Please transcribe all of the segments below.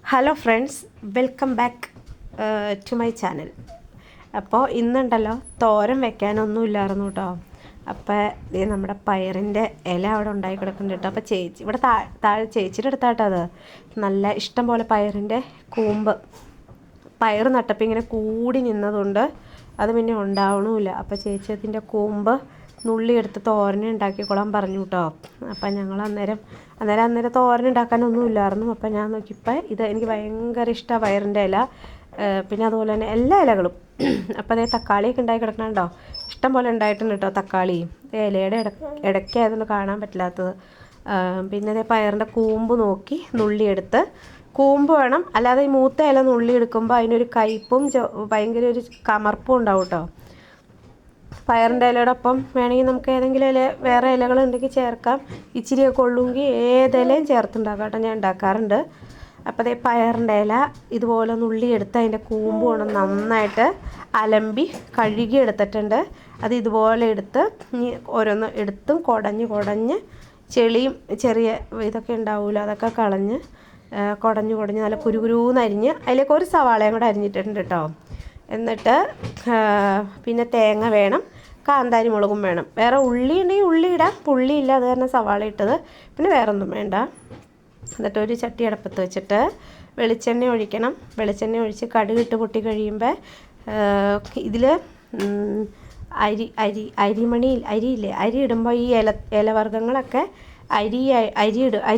Hello friends, welcome back to my channel. അപ്പോൾ ഇന്നുണ്ടല്ലോ തോരൻ വെക്കാനൊന്നും ഇല്ലായിരുന്നു കേട്ടോ. അപ്പോൾ ഇത് നമ്മുടെ പയറിൻ്റെ ഇല അവിടെ ഉണ്ടായി കിടക്കുന്നുണ്ട് കേട്ടോ. അപ്പോൾ ചേച്ചി ഇവിടെ താഴെ ചേച്ചിയുടെ അടുത്താട്ടോ അത് നല്ല ഇഷ്ടം പോലെ പയറിൻ്റെ കൂമ്പ് പയർ നട്ടപ്പോൾ ഇങ്ങനെ കൂടി നിന്നതുകൊണ്ട് അത് പിന്നെ ഉണ്ടാവണമില്ല. അപ്പോൾ ചേച്ചി അതിൻ്റെ കൂമ്പ് നുള്ളിയെടുത്ത് തോരൻ ഉണ്ടാക്കിക്കോളാൻ പറഞ്ഞു കേട്ടോ. അപ്പം ഞങ്ങൾ അന്നേരം തോരൻ ഉണ്ടാക്കാനൊന്നും ഇല്ലായിരുന്നു. അപ്പം ഞാൻ നോക്കിയപ്പോൾ ഇത് എനിക്ക് ഭയങ്കര ഇഷ്ടമാണ് പയറിൻ്റെ ഇല, പിന്നെ അതുപോലെ തന്നെ എല്ലാ ഇലകളും. അപ്പോൾ അതേ തക്കാളിയൊക്കെ ഉണ്ടായി കിടക്കണുണ്ടോ, ഇഷ്ടം പോലെ ഉണ്ടായിട്ടുണ്ട് കേട്ടോ. തക്കാളി ഇലയുടെ ഇടയ്ക്കായതുകൊണ്ട് കാണാൻ പറ്റില്ലാത്തത്. പിന്നെ അതേ പയറിൻ്റെ കൂമ്പ് നോക്കി നുള്ളിയെടുത്ത്, കൂമ്പ് വേണം, അല്ലാതെ ഈ മൂത്ത ഇല നുള്ളിയെടുക്കുമ്പോൾ അതിനൊരു കയ്പും ഭയങ്കര ഒരു കമർപ്പും ഉണ്ടാവും കേട്ടോ. പയറിൻ്റെ ഇലയോടൊപ്പം വേണമെങ്കിൽ നമുക്ക് ഏതെങ്കിലും വേറെ ഇലകളുണ്ടെങ്കിൽ ചേർക്കാം. ഇച്ചിരിയൊക്കെ ഉള്ളെങ്കിൽ ഏതിലയും ചേർത്തുണ്ടാക്കാം കേട്ടോ, ഞാൻ ഉണ്ടാക്കാറുണ്ട്. അപ്പോൾ അതേ പയറിൻ്റെ ഇല ഇതുപോലെ നുള്ളിയെടുത്ത് അതിൻ്റെ കൂമ്പ് കൊണ്ട് നന്നായിട്ട് അലമ്പി കഴുകി എടുത്തിട്ടുണ്ട്. അത് ഇതുപോലെ എടുത്ത് ഓരോന്ന് എടുത്തും കുടഞ്ഞ് ചെളിയും ചെറിയ ഇതൊക്കെ ഉണ്ടാവില്ല, അതൊക്കെ കളഞ്ഞ് കുടഞ്ഞ് നല്ല കുരുകുരുന്ന് അരിഞ്ഞ് അതിലേക്ക് ഒരു സവാളയും കൂടെ അരിഞ്ഞിട്ടുണ്ട് കേട്ടോ. എന്നിട്ട് പിന്നെ തേങ്ങ വേണം, കാന്താരി മുളകും വേണം. വേറെ ഉള്ളി ഉണ്ടെങ്കിൽ ഉള്ളി ഇടാം, പുള്ളി ഇല്ല, അത് കാരണം സവാള ഇട്ടത്. പിന്നെ വേറെ ഒന്നും വേണ്ട. എന്നിട്ട് ഒരു ചട്ടി അടപ്പത്ത് വെച്ചിട്ട് വെളിച്ചെണ്ണ ഒഴിക്കണം. വെളിച്ചെണ്ണ ഒഴിച്ച് കടുകിട്ട് പൊട്ടി കഴിയുമ്പോൾ ഇതിൽ അരിയില്ലേ, അരി ഇടുമ്പോൾ ഈ ഇലവർഗ്ഗങ്ങളൊക്കെ അരി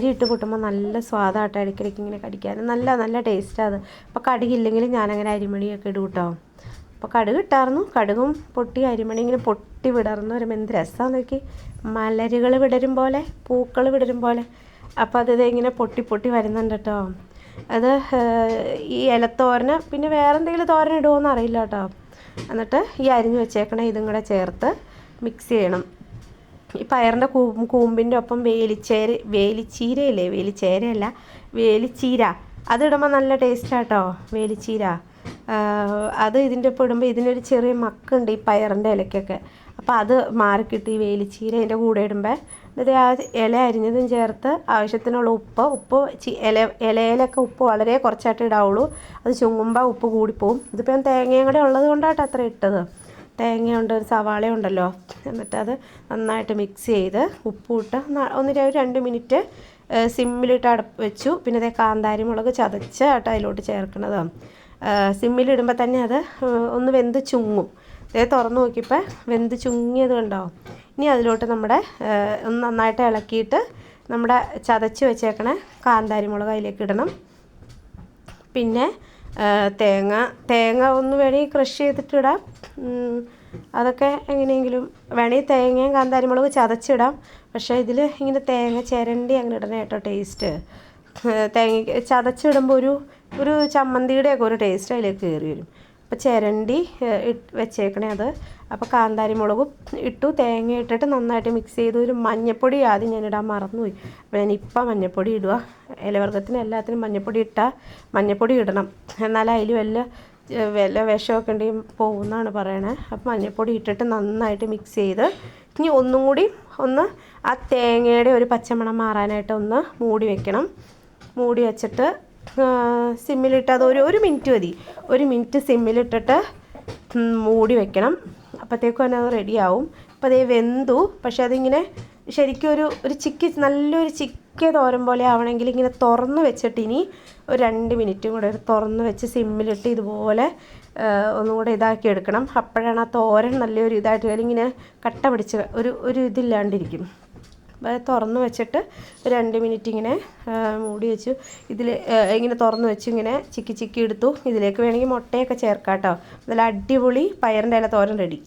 ഇട്ട് പൊട്ടുമ്പോൾ നല്ല സ്വാദാട്ടോ. ഇടയ്ക്കിടയ്ക്ക് ഇങ്ങനെ കടിക്കാൻ നല്ല ടേസ്റ്റാണ് അത്. അപ്പോൾ കടുകില്ലെങ്കിൽ ഞാനങ്ങനെ അരിമണിയൊക്കെ ഇടും കേട്ടോ. അപ്പോൾ കടുക് ഇട്ടായിരുന്നു, കടുകും പൊട്ടി അരിമണി ഇങ്ങനെ പൊട്ടി വിടർന്ന് വരുമ്പോൾ എന്ത് രസമാണെന്ന് നോക്കി, മലരുകൾ വിടരും പോലെ, പൂക്കൾ വിടരും പോലെ. അപ്പോൾ അത് ഇങ്ങനെ പൊട്ടി വരുന്നുണ്ട് കേട്ടോ. അത് ഈ ഇലത്തോരന് പിന്നെ വേറെ എന്തെങ്കിലും തോരൻ ഇടുമോയെന്ന് അറിയില്ല കേട്ടോ. എന്നിട്ട് ഈ അരിഞ്ഞ് വെച്ചേക്കണ ഇതും കൂടെ ചേർത്ത് മിക്സ് ചെയ്യണം. ഈ പയറിൻ്റെ കൂമ്പിൻ്റെ ഒപ്പം വേലിച്ചീര അതിടുമ്പോൾ നല്ല ടേസ്റ്റാട്ടോ. വേലിച്ചീര അത് ഇതിൻ്റെ ഒപ്പം ഇടുമ്പോൾ ഇതിനൊരു ചെറിയ മക്കുണ്ട് ഈ പയറിൻ്റെ ഇലയ്ക്കൊക്കെ. അപ്പോൾ അത് മാറിക്കിട്ടി ഈ വേലിച്ചീര ഇതിൻ്റെ കൂടെ ഇടുമ്പോൾ. എന്നിട്ട് ആ ഇല അരിഞ്ഞതും ചേർത്ത് ആവശ്യത്തിനുള്ള ഉപ്പ് ഇലയിലൊക്കെ ഉപ്പ് വളരെ കുറച്ചായിട്ട് ഇടാവുള്ളൂ, അത് ചുങ്ങുമ്പോൾ ഉപ്പ് കൂടിപ്പോവും. ഇതിപ്പോൾ ഞാൻ തേങ്ങയും കൂടെ ഉള്ളത് കൊണ്ടാട്ടോ അത്ര ഇട്ടത്. തേങ്ങയുണ്ട്, ഒരു സവാള ഉണ്ടല്ലോ. എന്നിട്ടത് നന്നായിട്ട് മിക്സ് ചെയ്ത് ഉപ്പിട്ട് 1-2 മിനിറ്റ് സിമ്മിലിട്ട് വെച്ചു. പിന്നെ അതേ കാന്താരി മുളക് ചതച്ച് കേട്ടോ അതിലോട്ട് ചേർക്കണത്. സിമ്മിലിടുമ്പോൾ തന്നെ അത് ഒന്ന് വെന്ത് ചുങ്ങും. അതേ തുറന്ന് നോക്കിയപ്പോൾ വെന്ത് ചുങ്ങിയത് കണ്ടോ. ഇനി അതിലോട്ട് നമ്മുടെ ഒന്ന് നന്നായിട്ട് ഇളക്കിയിട്ട് നമ്മുടെ ചതച്ച് വെച്ചേക്കണ കാന്താരി മുളക് അതിലേക്ക് ഇടണം. പിന്നെ തേങ്ങ ഒന്ന് വേണമെങ്കിൽ ക്രഷ് ചെയ്തിട്ടിടാം, അതൊക്കെ എങ്ങനെയെങ്കിലും വേണമെങ്കിൽ തേങ്ങയും കാന്താരി മുളക് ചതച്ചിടാം. പക്ഷേ ഇതിൽ ഇങ്ങനെ തേങ്ങ ചിരണ്ടി അങ്ങനെ ഇടണേ കേട്ടോ ടേസ്റ്റ്. തേങ്ങ ചതച്ചിടുമ്പോൾ ഒരു ചമ്മന്തിയുടെയൊക്കെ ഒരു ടേസ്റ്റ് അതിലേക്ക് കയറി വരും. അപ്പോൾ ചിരണ്ടി വെച്ചേക്കണേ അത്. അപ്പോൾ കാന്താരി മുളകും ഇട്ടു, തേങ്ങ ഇട്ടിട്ട് നന്നായിട്ട് മിക്സ് ചെയ്ത് ഒരു മഞ്ഞൾപ്പൊടി ആദ്യം ഞാൻ ഇടാൻ മറന്നുപോയി. അപ്പോൾ ഞാനിപ്പോൾ മഞ്ഞൾപ്പൊടി ഇടുക. ഇലവർഗ്ഗത്തിന് എല്ലാത്തിനും മഞ്ഞൾപ്പൊടി ഇടണം, എന്നാൽ അതിൽ വല്ല വിഷമൊക്കെ ഉണ്ടെങ്കിൽ പോകുമെന്നാണ് പറയണേ. അപ്പോൾ മഞ്ഞൾപ്പൊടി ഇട്ടിട്ട് നന്നായിട്ട് മിക്സ് ചെയ്ത് ഇനി ഒന്നും കൂടി ആ തേങ്ങയുടെ ഒരു പച്ചമണം മാറാനായിട്ട് ഒന്ന് മൂടി വെക്കണം. മൂടി വെച്ചിട്ട് സിമ്മിലിട്ട് അത് ഒരു മിനിറ്റ് മതി, 1 മിനിറ്റ് സിമ്മിലിട്ടിട്ട് മൂടി വെക്കണം. അപ്പോഴത്തേക്കും തന്നെ അത് റെഡിയാവും. അപ്പോൾ അതേ വെന്തു. പക്ഷെ അതിങ്ങനെ ശരിക്കും ഒരു നല്ലൊരു ചിക്കിയ തോരൻ പോലെ ആവണമെങ്കിൽ ഇങ്ങനെ തുറന്ന് വെച്ചിട്ട് ഇനി ഒരു 2 മിനിറ്റും കൂടെ തുറന്ന് വെച്ച് സിമ്മിലിട്ട് ഇതുപോലെ ഒന്നും കൂടെ ഇതാക്കി എടുക്കണം. അപ്പോഴാണ് ആ തോരൻ നല്ലൊരു ഇതായിട്ട് ഇങ്ങനെ കട്ട പിടിച്ച് ഒരു ഇതില്ലാണ്ടിരിക്കും. അപ്പോൾ തുറന്ന് വെച്ചിട്ട് 2 മിനിറ്റ് ഇങ്ങനെ മൂടി വെച്ചു. ഇതിൽ ഇങ്ങനെ തുറന്ന് വെച്ച് ഇങ്ങനെ ചിക്കി എടുത്തു. ഇതിലേക്ക് വേണമെങ്കിൽ മുട്ടയൊക്കെ ചേർക്കാം കേട്ടോ. നല്ല അടിപൊളി പയറിൻ്റെ ഇല തോരൻ റെഡി.